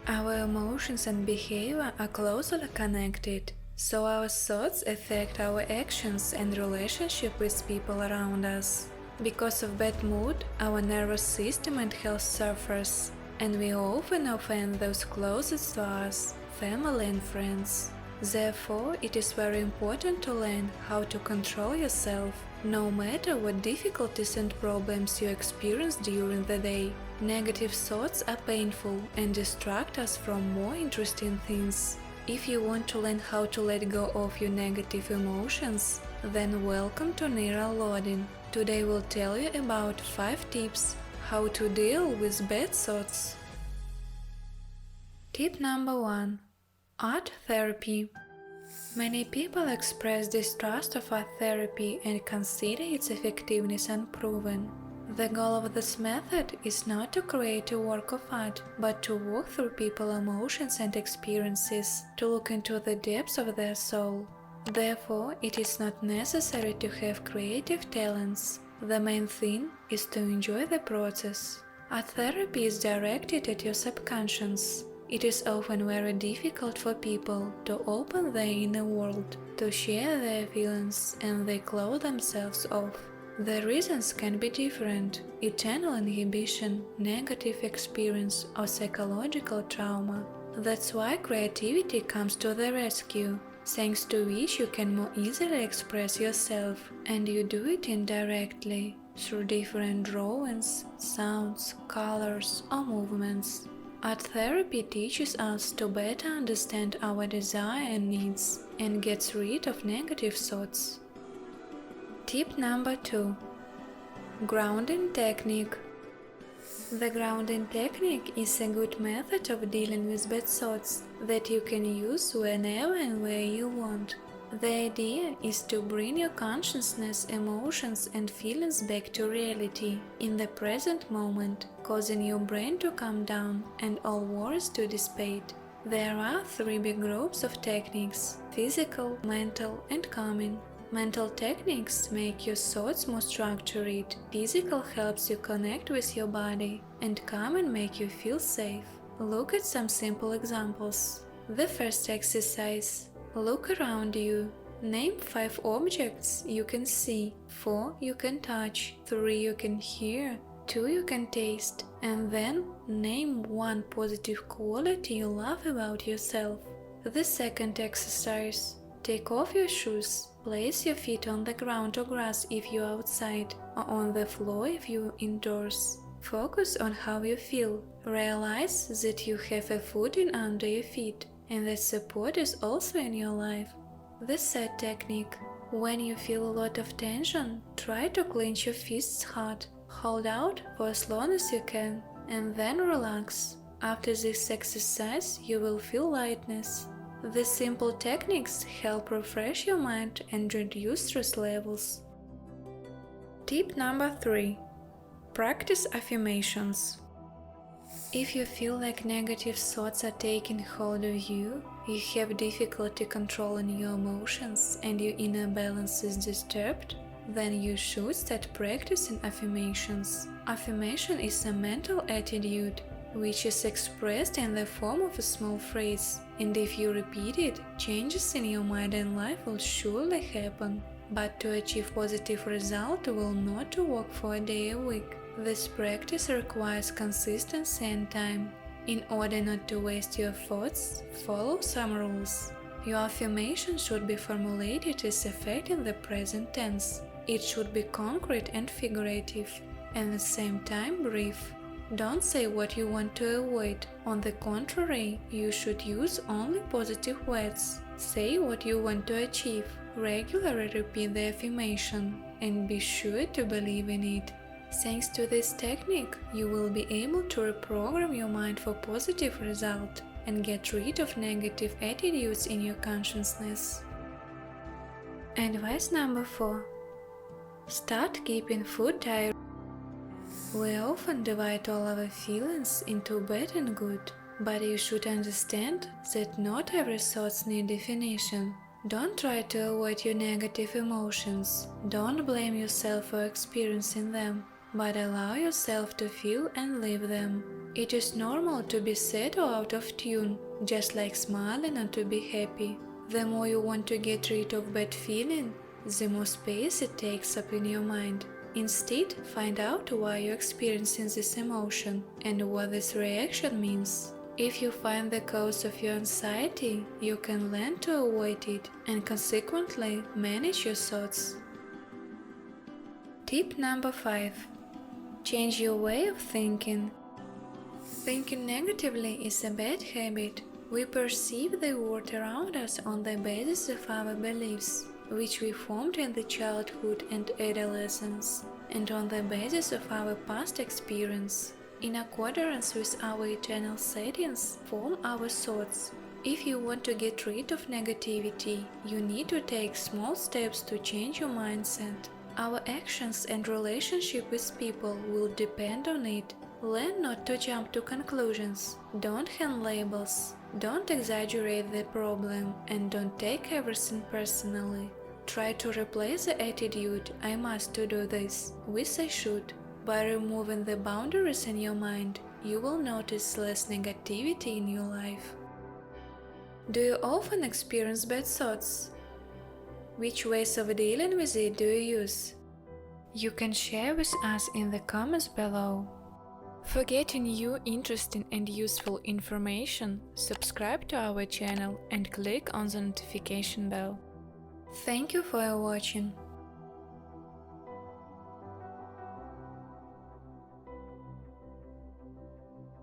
Our emotions and behavior are closely connected, so our thoughts affect our actions and relationship with people around us. Because of bad mood, our nervous system and health suffers, and we often offend those closest to us, family and friends. Therefore, it is very important to learn how to control yourself, no matter what difficulties and problems you experience during the day. Negative thoughts are painful and distract us from more interesting things. If you want to learn how to let go of your negative emotions, then welcome to neural loading. Today we'll tell you about 5 tips how to deal with bad thoughts. Tip number 1. Art therapy. Many people express distrust of art therapy and consider its effectiveness unproven. The goal of this method is not to create a work of art, but to walk through people's emotions and experiences, to look into the depths of their soul. Therefore, it is not necessary to have creative talents. The main thing is to enjoy the process. Art therapy is directed at your subconscious. It is often very difficult for people to open their inner world, to share their feelings, and they close themselves off. The reasons can be different: internal inhibition, negative experience, or psychological trauma. That's why creativity comes to the rescue, thanks to which you can more easily express yourself, and you do it indirectly, through different drawings, sounds, colors, or movements. Art therapy teaches us to better understand our desires and needs and gets rid of negative thoughts. Tip number 2. Grounding technique. The grounding technique is a good method of dealing with bad thoughts that you can use whenever and where you want. The idea is to bring your consciousness, emotions and feelings back to reality in the present moment, causing your brain to calm down and all worries to dissipate. There are 3 big groups of techniques: physical, mental and calming. Mental techniques make your thoughts more structured, physical helps you connect with your body, and calming make you feel safe. Look at some simple examples. The first exercise. Look around you. Name 5 objects you can see, 4 you can touch, 3 you can hear, 2 you can taste, and then name 1 positive quality you love about yourself. The second exercise. Take off your shoes. Place your feet on the ground or grass if you're outside, or on the floor if you're indoors. Focus on how you feel. Realize that you have a footing under your feet, and that support is also in your life. The third technique. When you feel a lot of tension, try to clench your fists hard. Hold out for as long as you can, and then relax. After this exercise, you will feel lightness. These simple techniques help refresh your mind and reduce stress levels. Tip number 3. Practice affirmations. If you feel like negative thoughts are taking hold of you, you have difficulty controlling your emotions, and your inner balance is disturbed, then you should start practicing affirmations. Affirmation is a mental attitude which is expressed in the form of a small phrase, and if you repeat it, changes in your mind and life will surely happen. But to achieve positive result will not work for a day a week. This practice requires consistency and time. In order not to waste your thoughts, follow some rules. Your affirmation should be formulated as a fact in the present tense. It should be concrete and figurative, and at the same time brief. Don't say what you want to avoid. On the contrary, you should use only positive words. Say what you want to achieve. Regularly repeat the affirmation, and be sure to believe in it. Thanks to this technique, you will be able to reprogram your mind for positive result and get rid of negative attitudes in your consciousness. Advice number 4. Start keeping food diary. We often divide all our feelings into bad and good, but you should understand that not every thought needs definition. Don't try to avoid your negative emotions. Don't blame yourself for experiencing them, but allow yourself to feel and live them. It is normal to be sad or out of tune, just like smiling and to be happy. The more you want to get rid of bad feeling, the more space it takes up in your mind. Instead, find out why you're experiencing this emotion and what this reaction means. If you find the cause of your anxiety, you can learn to avoid it and consequently manage your thoughts. Tip number 5. Change your way of thinking. Thinking negatively is a bad habit. We perceive the world around us on the basis of our beliefs, which we formed in the childhood and adolescence, and on the basis of our past experience. In accordance with our eternal settings, form our thoughts. If you want to get rid of negativity, you need to take small steps to change your mindset. Our actions and relationship with people will depend on it. Learn not to jump to conclusions. Don't hand labels. Don't exaggerate the problem and don't take everything personally. Try to replace the attitude "I must to do this" with "I should." By removing the boundaries in your mind, you will notice less negativity in your life. Do you often experience bad thoughts? Which ways of dealing with it do you use? You can share with us in the comments below. For getting new interesting and useful information, subscribe to our channel and click on the notification bell. Thank you for watching.